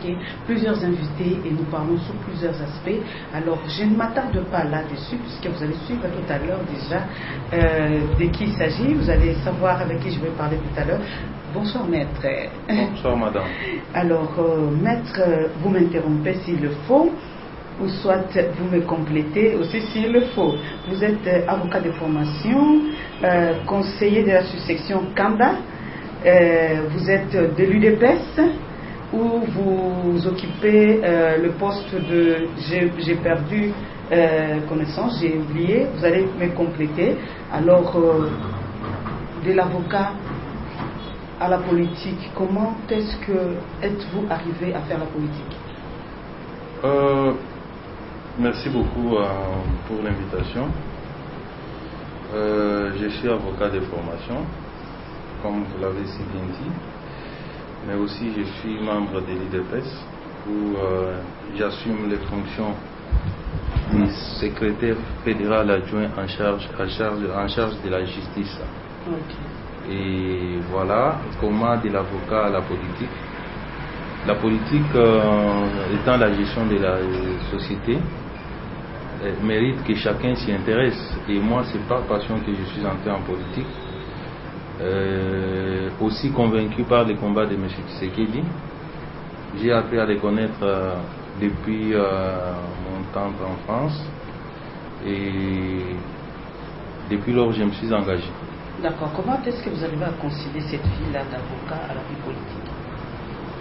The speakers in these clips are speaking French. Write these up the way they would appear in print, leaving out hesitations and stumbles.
évoqué plusieurs invités et nous parlons sur plusieurs aspects. Alors, je ne m'attarde pas là-dessus, puisque vous allez suivre tout à l'heure déjà de qui il s'agit. Vous allez savoir avec qui je vais parler tout à l'heure. Bonsoir, maître. Bonsoir, madame. Alors, maître, vous m'interrompez s'il le faut, ou soit vous me complétez aussi s'il le faut. Vous êtes avocat de formation, conseiller de la sous-section Kanda, vous êtes de l'UDPS, où vous occupez le poste de j'ai perdu connaissance, j'ai oublié, vous allez me compléter. Alors, de l'avocat à la politique, comment est-ce que êtes-vous arrivé à faire la politique? Merci beaucoup pour l'invitation. Je suis avocat de formation, comme vous l'avez si bien dit, mais aussi je suis membre de l'IDPS où j'assume les fonctions de secrétaire fédéral adjoint en charge de la justice. Okay. Et voilà comment de l'avocat à la politique. La politique étant la gestion de la société mérite que chacun s'y intéresse. Et moi, c'est par passion que je suis entré en politique. Aussi convaincu par les combats de M. Tshisekedi. J'ai appris à les connaître depuis mon temps en France. Et depuis lors, je me suis engagé. D'accord. Comment est-ce que vous arrivez à concilier cette vie-là d'avocat à la vie politique?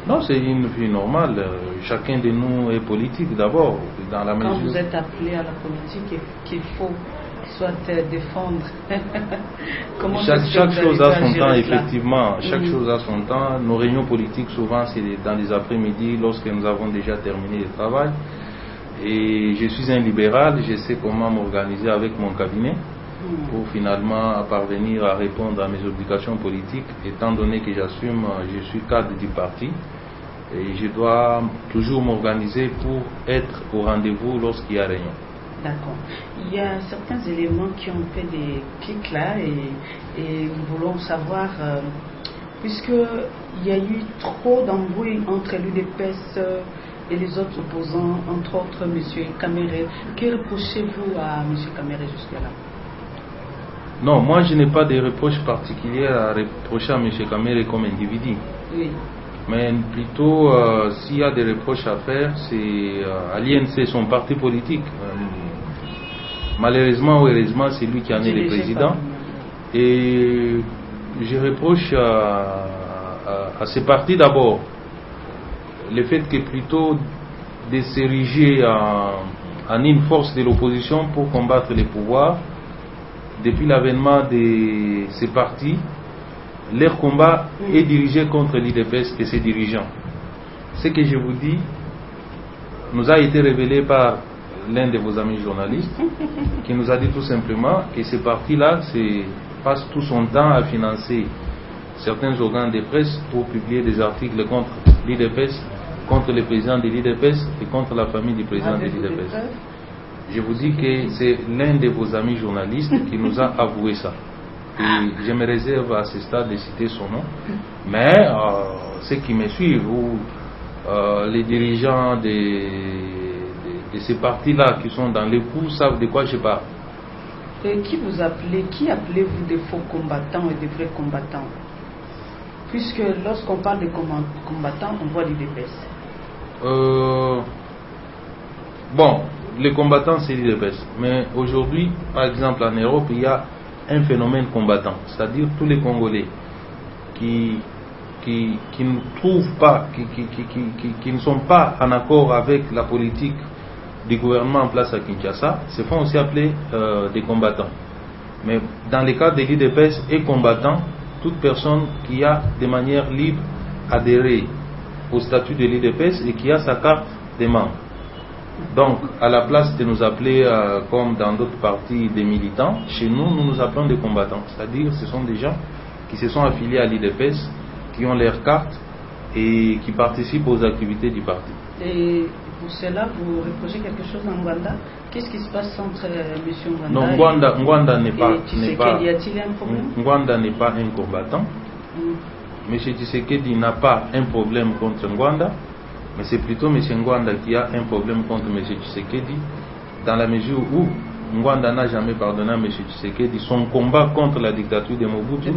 Non, c'est une vie normale. Chacun de nous est politique d'abord. Dans la mesure... Quand vous êtes appelé à la politique et qu'il faut soit défendre, comment chaque chose a son temps, effectivement. Chaque chose a son temps. Nos réunions politiques, souvent, c'est dans les après-midi, lorsque nous avons déjà terminé le travail. Et je suis un libéral, je sais comment m'organiser avec mon cabinet pour finalement parvenir à répondre à mes obligations politiques, étant donné que j'assume, je suis cadre du parti et je dois toujours m'organiser pour être au rendez-vous lorsqu'il y a réunion. D'accord. Il y a certains éléments qui ont fait des clics là et nous voulons savoir, puisqu'il y a eu trop d'embrouilles entre l'UDPS et les autres opposants, entre autres M. Kamere, que reprochez-vous à M. Kamere jusque-là? Non, moi je n'ai pas de reproches particuliers à reprocher à M. Kamere comme individu. Oui. Mais plutôt, s'il y a des reproches à faire, c'est à l'INC, son parti politique. Malheureusement ou heureusement, c'est lui qui en est le président. Et je reproche à ce parti d'abord le fait que plutôt de s'ériger en une force de l'opposition pour combattre les pouvoirs, depuis l'avènement de ces partis, leur combat est dirigé contre l'IDPS et ses dirigeants. Ce que je vous dis nous a été révélé par l'un de vos amis journalistes qui nous a dit tout simplement que ces partis-là passent tout son temps à financer certains organes de presse pour publier des articles contre l'IDPS, contre le président de l'IDPS et contre la famille du président de l'IDPS. Je vous dis que c'est l'un de vos amis journalistes qui nous a avoué ça. Et je me réserve à ce stade de citer son nom. Mais ceux qui me suivent, ou les dirigeants de ces partis-là qui sont dans les coups, savent de quoi je parle. Et qui appelez-vous des faux combattants et des vrais combattants? Puisque lorsqu'on parle de combattants, on voit l'IDPS. Bon, les combattants, c'est l'IDPS. Mais aujourd'hui, par exemple, en Europe, il y a un phénomène combattant. C'est-à-dire tous les Congolais qui ne trouvent pas, qui ne sont pas en accord avec la politique du gouvernement en place à Kinshasa, se font aussi appeler des combattants. Mais dans le cas de l'IDPS et combattant, toute personne qui a de manière libre adhéré au statut de l'IDPS et qui a sa carte de membre. Donc, à la place de nous appeler, comme dans d'autres partis, des militants, chez nous, nous nous appelons des combattants. C'est-à-dire, ce sont des gens qui se sont affiliés à l'IDPS, qui ont leur carte et qui participent aux activités du parti. Et pour cela, vous reprochez quelque chose en Rwanda? Qu'est-ce qui se passe entre M. Rwanda Non, Rwanda n'est pas, y a-t-il un problème? Rwanda n'est pas un combattant. M. Tshisekedi n'a pas un problème contre Rwanda. Mais c'est plutôt M. Ngwanda qui a un problème contre M. Tshisekedi, dans la mesure où Ngwanda n'a jamais pardonné à M. Tshisekedi son combat contre la dictature de Mobutu.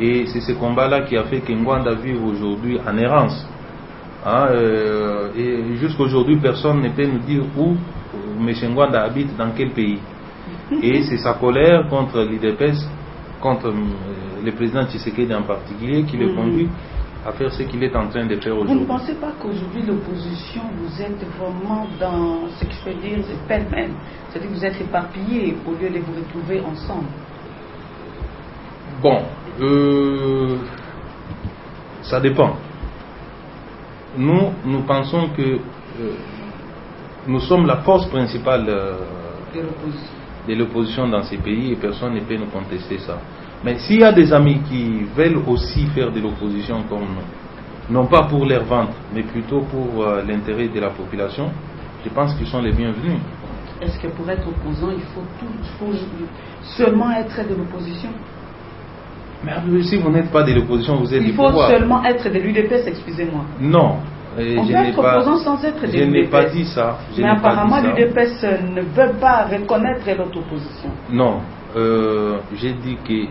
Et c'est ce combat-là qui a fait que Ngwanda vive aujourd'hui en errance. Hein, et jusqu'à aujourd'hui, personne ne peut nous dire où M. Ngwanda habite, dans quel pays. Et c'est sa colère contre l'IDPS, contre le président Tshisekedi en particulier, qui le conduit à faire ce qu'il est en train de faire aujourd'hui. Vous ne pensez pas qu'aujourd'hui l'opposition, vous êtes vraiment dans ce que je peux dire, c'est pêle-mêle, c'est-à-dire que vous êtes éparpillés au lieu de vous retrouver ensemble? Bon, ça dépend. Nous pensons que nous sommes la force principale de l'opposition dans ces pays et personne ne peut nous contester ça. Mais s'il y a des amis qui veulent aussi faire de l'opposition comme nous, non pas pour leur ventre, mais plutôt pour l'intérêt de la population, je pense qu'ils sont les bienvenus. Est-ce que pour être opposant, il faut seulement être de l'opposition? Mais si vous n'êtes pas de l'opposition, vous êtes du pouvoir. Il faut seulement être de l'UDPS, excusez-moi. Non. On peut être opposant sans être de l'UDPS. Je n'ai pas dit ça. Mais apparemment, l'UDPS ne veut pas reconnaître notre opposition. Non. J'ai dit que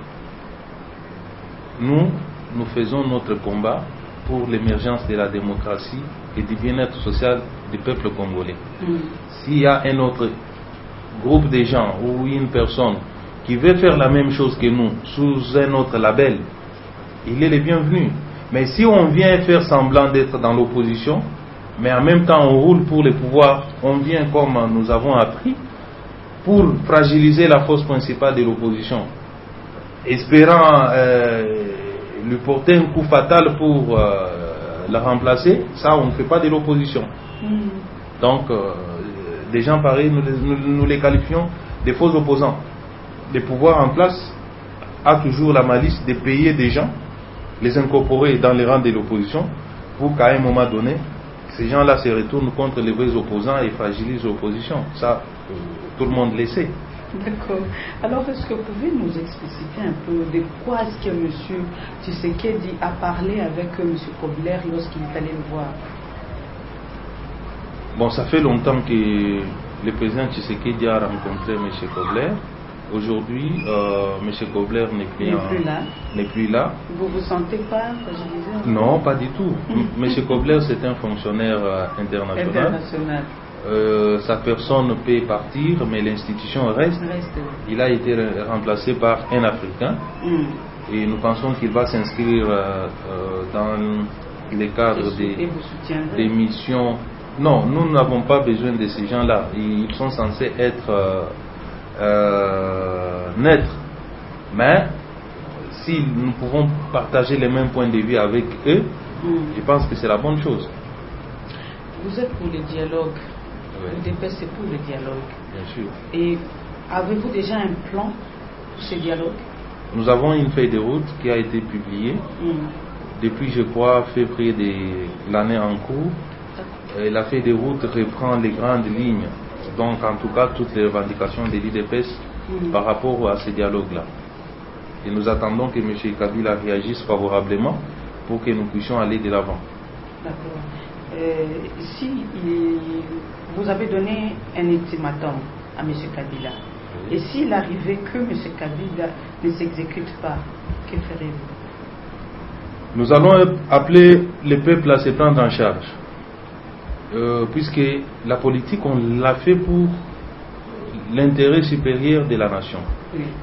nous faisons notre combat pour l'émergence de la démocratie et du bien-être social du peuple congolais. S'il y a un autre groupe de gens ou une personne qui veut faire la même chose que nous sous un autre label, il est le bienvenu. Mais si on vient faire semblant d'être dans l'opposition, mais en même temps on roule pour le pouvoir, on vient comme nous avons appris, pour fragiliser la force principale de l'opposition, espérant lui porter un coup fatal pour la remplacer, ça on ne fait pas de l'opposition. Donc des gens pareils, nous les qualifions de faux opposants. Le pouvoir en place a toujours la malice de payer des gens, les incorporer dans les rangs de l'opposition, pour qu'à un moment donné, ces gens-là se retournent contre les vrais opposants et fragilisent l'opposition. Ça, tout le monde le sait. D'accord. Alors, est-ce que vous pouvez nous expliciter un peu de quoi est-ce que M. Tshisekedi a parlé avec M. Kobler lorsqu'il est allé le voir? Bon, ça fait longtemps que le président Tshisekedi a rencontré M. Kobler. Aujourd'hui, M. Kobler n'est plus là. Vous vous sentez pas, je disais? Non, pas du tout. M. Kobler, c'est un fonctionnaire international. Sa personne peut partir, mais l'institution reste. Il a été remplacé par un Africain. Et nous pensons qu'il va s'inscrire dans le cadre des missions. Non, nous n'avons pas besoin de ces gens-là. Ils sont censés être neutres. Mais si nous pouvons partager les mêmes points de vue avec eux, je pense que c'est la bonne chose. Vous êtes pour le dialogue. L'UDPS, c'est pour le dialogue. Bien sûr. Et avez-vous déjà un plan pour ce dialogue? Nous avons une feuille de route qui a été publiée depuis, je crois, février de l'année en cours. Et la feuille de route reprend les grandes lignes, donc en tout cas toutes les revendications de l'UDPS par rapport à ce dialogue-là. Et nous attendons que M. Kabila réagisse favorablement pour que nous puissions aller de l'avant. D'accord. Si vous avez donné un ultimatum à M. Kabila, et s'il arrivait que M. Kabila ne s'exécute pas, que ferez-vous? Nous allons appeler le peuple à se prendre en charge. Puisque la politique, on l'a fait pour l'intérêt supérieur de la nation.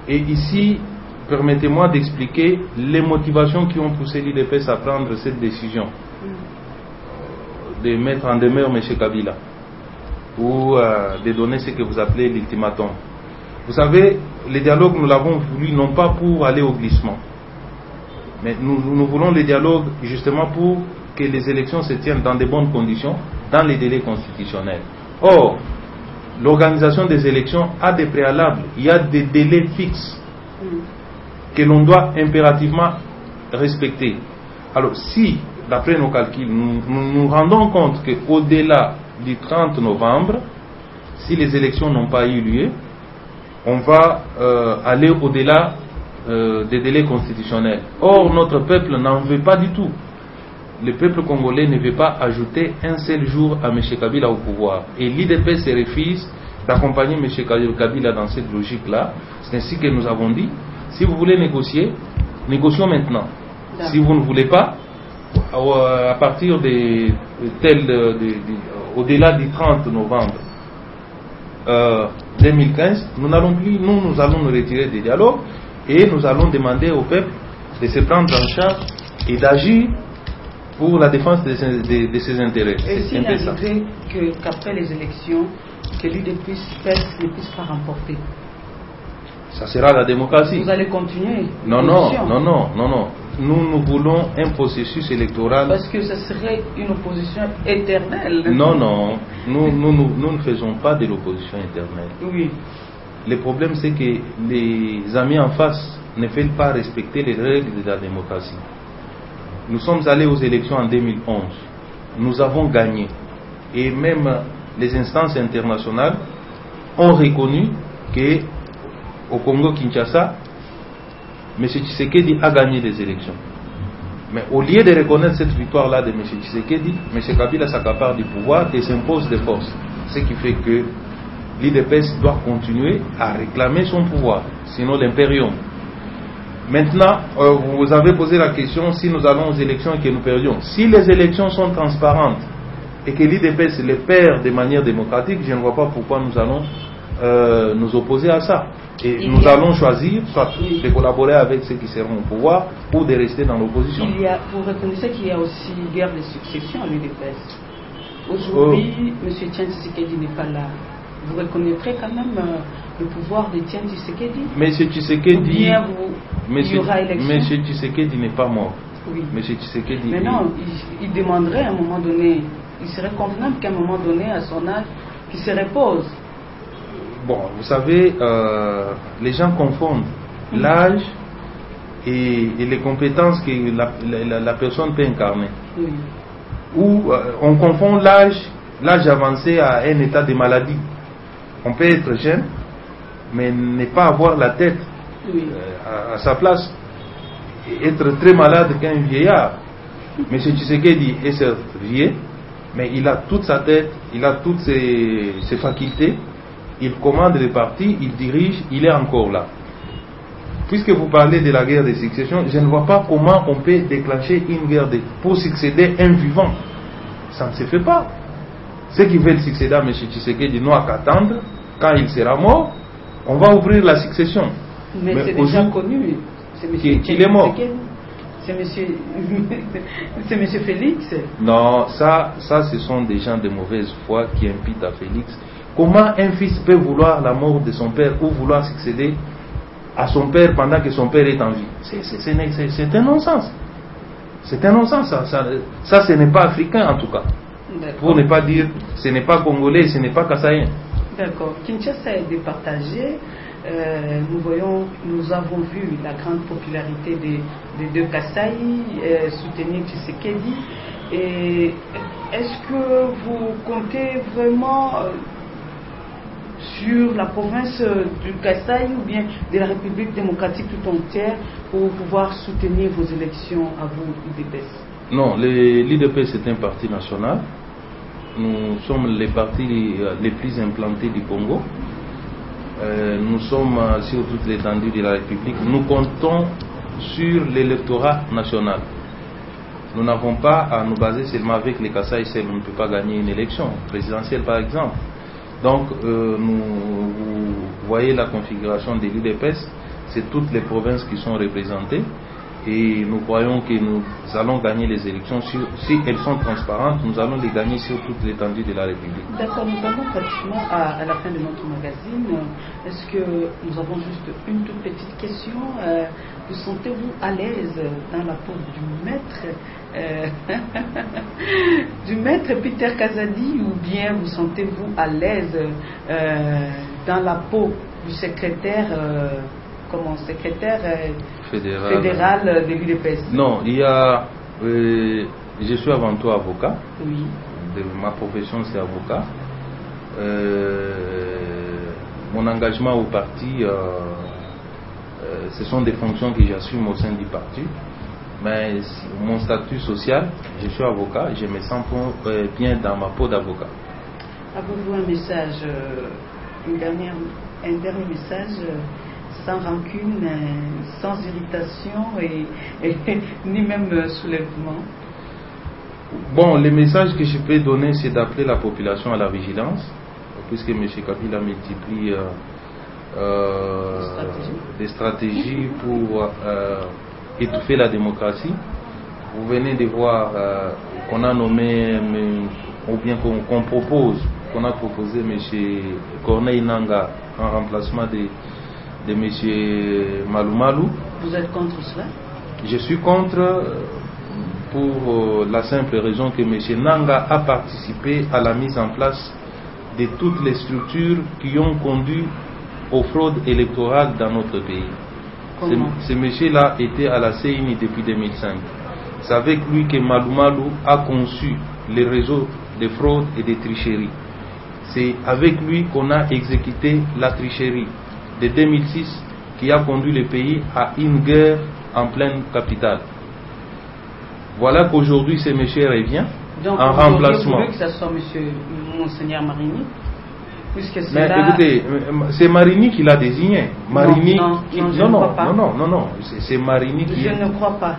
Et ici, permettez-moi d'expliquer les motivations qui ont poussé l'UDPS à prendre cette décision de mettre en demeure M. Kabila ou de donner ce que vous appelez l'ultimatum. Vous savez, le dialogue, nous l'avons voulu non pas pour aller au glissement, mais nous voulons le dialogue justement pour que les élections se tiennent dans de bonnes conditions, dans les délais constitutionnels. Or, l'organisation des élections a des préalables, il y a des délais fixes que l'on doit impérativement respecter. Alors, si, d'après nos calculs, nous rendons compte qu'au-delà du 30 novembre, si les élections n'ont pas eu lieu, on va aller au-delà des délais constitutionnels. Or, notre peuple n'en veut pas du tout. le peuple congolais ne veut pas ajouter un seul jour à M. Kabila au pouvoir. Et l'IDP se refuse d'accompagner M. Kabila dans cette logique-là. C'est ainsi que nous avons dit, si vous voulez négocier, négocions maintenant. Si vous ne voulez pas, à partir au-delà du 30 novembre 2015, nous allons nous retirer des dialogues et nous allons demander au peuple de se prendre en charge et d'agir pour la défense de ses intérêts. Et s'il arriverait qu'après les élections, que l'UDP ne puisse pas remporter, ça sera la démocratie. Vous allez continuer? Non. Nous voulons un processus électoral. Parce que ce serait une opposition éternelle. Non. Nous ne faisons pas de l'opposition éternelle. Oui. Le problème, c'est que les amis en face ne veulent pas respecter les règles de la démocratie. Nous sommes allés aux élections en 2011. Nous avons gagné. Et même les instances internationales ont reconnu que au Congo-Kinshasa, M. Tshisekedi a gagné les élections. Mais au lieu de reconnaître cette victoire-là de M. Tshisekedi, M. Kabila s'accapare du pouvoir et s'impose de force. Ce qui fait que l'IDPS doit continuer à réclamer son pouvoir, sinon l'impérium. Maintenant, vous avez posé la question si nous allons aux élections et que nous perdions. Si les élections sont transparentes et que l'IDPS les perd de manière démocratique, je ne vois pas pourquoi nous allons nous opposer à ça. Et nous allons choisir soit de collaborer avec ceux qui seront au pouvoir ou de rester dans l'opposition. Vous reconnaissez qu'il y a aussi guerre de succession à l'UDPS. Aujourd'hui, M. Tian Tshisekedi n'est pas là. Vous reconnaîtrez quand même le pouvoir de Tian Tshisekedi? M. Tshisekedi, il y aura élection? M. Tshisekedi n'est pas mort. Oui. M. Tshisekedi. Mais non, il demanderait à un moment donné, il serait convenable qu'à un moment donné, à son âge, qu'il se repose. Bon, vous savez, les gens confondent l'âge et les compétences que la personne peut incarner. Oui. Ou on confond l'âge avancé à un état de maladie. On peut être jeune, mais ne pas avoir la tête à sa place. Et être très malade qu'un vieillard. M. Tshisekedi est certes vieux, mais il a toute sa tête, il a toutes ses facultés. Il commande les partis, il dirige, il est encore là. Puisque vous parlez de la guerre de succession, je ne vois pas comment on peut déclencher une guerre pour succéder un vivant. Ça ne se fait pas. Ceux qui veulent succéder à M. Tshisekedi n'ont qu'à attendre. Quand il sera mort, on va ouvrir la succession. Mais c'est déjà connu. Qu'il est mort. C'est M. Félix. Non, ça ce sont des gens de mauvaise foi qui imputent à Félix. Comment un fils peut vouloir la mort de son père ou vouloir succéder à son père pendant que son père est en vie? C'est un non-sens. C'est un non-sens. Ça, ce n'est pas africain en tout cas. Pour ne pas dire, ce n'est pas congolais, ce n'est pas kassaïen. D'accord. Kinshasa est départagé. Nous avons vu la grande popularité des deux Kasaï soutenir Tshisekedi. Et est-ce que vous comptez vraiment sur la province du Kasaï ou bien de la République démocratique tout entière pour pouvoir soutenir vos élections à vous, l'IDPS? Non, l'IDPS est un parti national. Nous sommes les partis les plus implantés du Congo. Nous sommes sur toute l'étendue de la République. Nous comptons sur l'électorat national. Nous n'avons pas à nous baser seulement avec les Kasaï. On ne peut pas gagner une élection présidentielle par exemple. Donc, vous voyez la configuration de l'UDPS, c'est toutes les provinces qui sont représentées et nous croyons que nous allons gagner les élections. Si elles sont transparentes, nous allons les gagner sur toute l'étendue de la République. D'accord, nous avons pratiquement à la fin de notre magazine. Est-ce que nous avons juste une toute petite question? Vous sentez-vous à l'aise dans la peau du maître Peter Kazadi ou bien vous sentez-vous à l'aise dans la peau du secrétaire fédéral de l'UDPS? Non, je suis avant tout avocat. Oui. Ma profession c'est avocat. Mon engagement au parti, ce sont des fonctions que j'assume au sein du parti. Mais mon statut social, je suis avocat, je me sens bien dans ma peau d'avocat. Avez-vous un message, un dernier message sans rancune, sans irritation et ni même soulèvement? Bon, le message que je peux donner, c'est d'appeler la population à la vigilance, puisque M. Kabila multiplie des stratégies pour étouffer la démocratie. Vous venez de voir qu'on a nommé, ou bien qu'on propose, qu'on a proposé M. Corneille Nangaa en remplacement de M. Malou Malou. Vous êtes contre cela? Je suis contre pour la simple raison que M. Nangaa a participé à la mise en place de toutes les structures qui ont conduit aux fraudes électorales dans notre pays. Ce monsieur-là était à la CENI depuis 2005. C'est avec lui que Malou Malou a conçu les réseaux de fraude et de tricherie. C'est avec lui qu'on a exécuté la tricherie de 2006 qui a conduit le pays à une guerre en pleine capitale. Voilà qu'aujourd'hui ce monsieur revient. Donc, en remplacement. Vous voulez que ce soit Monseigneur Marini? Puisque mais écoutez, c'est Marini qui l'a désigné. Marini, non, c'est Marini qui... Je ne crois pas.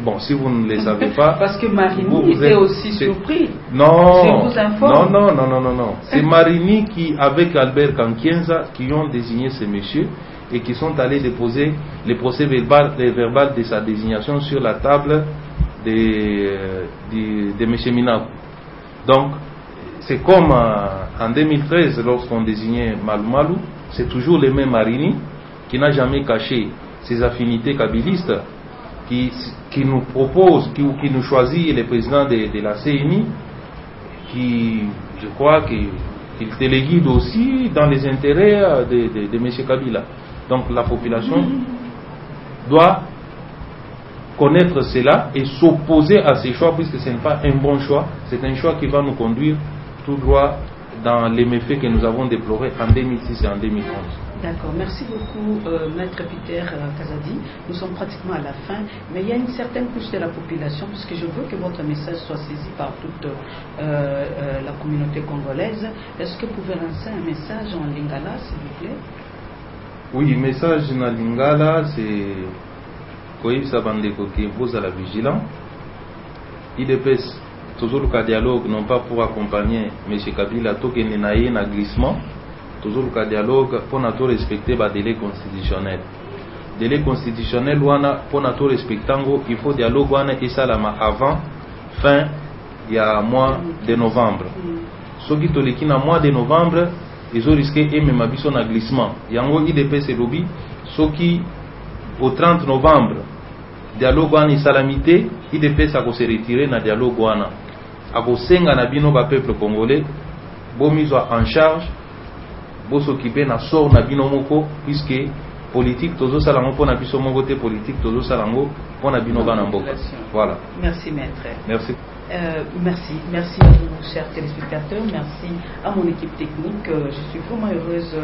Bon, si vous ne le savez pas... Parce que Marini était aussi surpris. Non, je vous informe. Non. C'est Marini qui, avec Albert Kankienza, qui ont désigné ce monsieur et qui sont allés déposer les procès verbal de sa désignation sur la table de M. Minaku. Donc, c'est comme en 2013, lorsqu'on désignait Malou Malou, c'est toujours le même Marini qui n'a jamais caché ses affinités kabylistes, qui nous propose, qui nous choisit le président de la CENI, qui, je crois, qu'il téléguide aussi dans les intérêts de M. Kabila. Donc la population doit connaître cela et s'opposer à ces choix, puisque ce n'est pas un bon choix, c'est un choix qui va nous conduire tout droit dans les méfaits que nous avons déplorés en 2006 et en 2011. D'accord, merci beaucoup Maître Peter Kazadi. Nous sommes pratiquement à la fin, mais il y a une certaine couche de la population, puisque je veux que votre message soit saisi par toute la communauté congolaise. Est-ce que vous pouvez lancer un message en lingala, s'il vous plaît? Oui, message en lingala, c'est koyebisa bandeko ke bozala vigilant. IDPS toujours le dialogue non pas pour accompagner M. Kabila tokende na ye na glissement, toujours le dialogue pour na to respecter ba délai constitutionnel. Délai constitutionnel wana pour na to respectango, il faut dialogue wana esalama avant fin ya mois de novembre. Soki toleki na mois de novembre, ils ont risqué emema biso na glissement. Yango IDPS lobby soki au 30 novembre dialogue wana isalamité, IDPS a se retirer na dialogue wana. Akosenga na bino ba peuple congolais bo mise en charge, bo s'occuper na sort na bino moko, puisque politique tozo salango pona biso moko te, politique tozo salango pona bino bana mboka. Voilà. Merci maître. Merci. Merci à vous, chers téléspectateurs. Merci à mon équipe technique. Je suis vraiment heureuse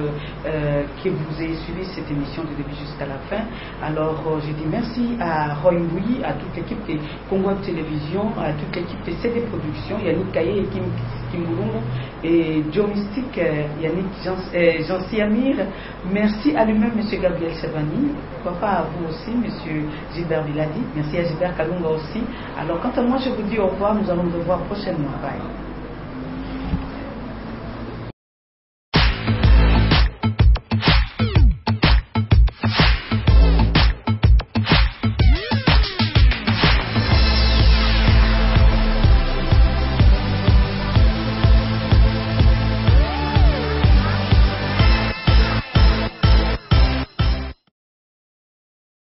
que vous ayez suivi cette émission du début jusqu'à la fin. Alors, je dis merci à Roy Mbouyi, à toute l'équipe de Congo Télévision, à toute l'équipe de CD Productions, Yannick Kaye et Kim Kimboulou et Joe Mystique, Yannick Jancy Amir. Merci à lui-même, M. Gabriel Sevani. Pourquoi pas à vous aussi, M. Gilbert Biladi. Merci à Gilbert Kalunga aussi. Alors, quant à moi, je vous dis au revoir. Nous allons nous revoir prochainement. Bye.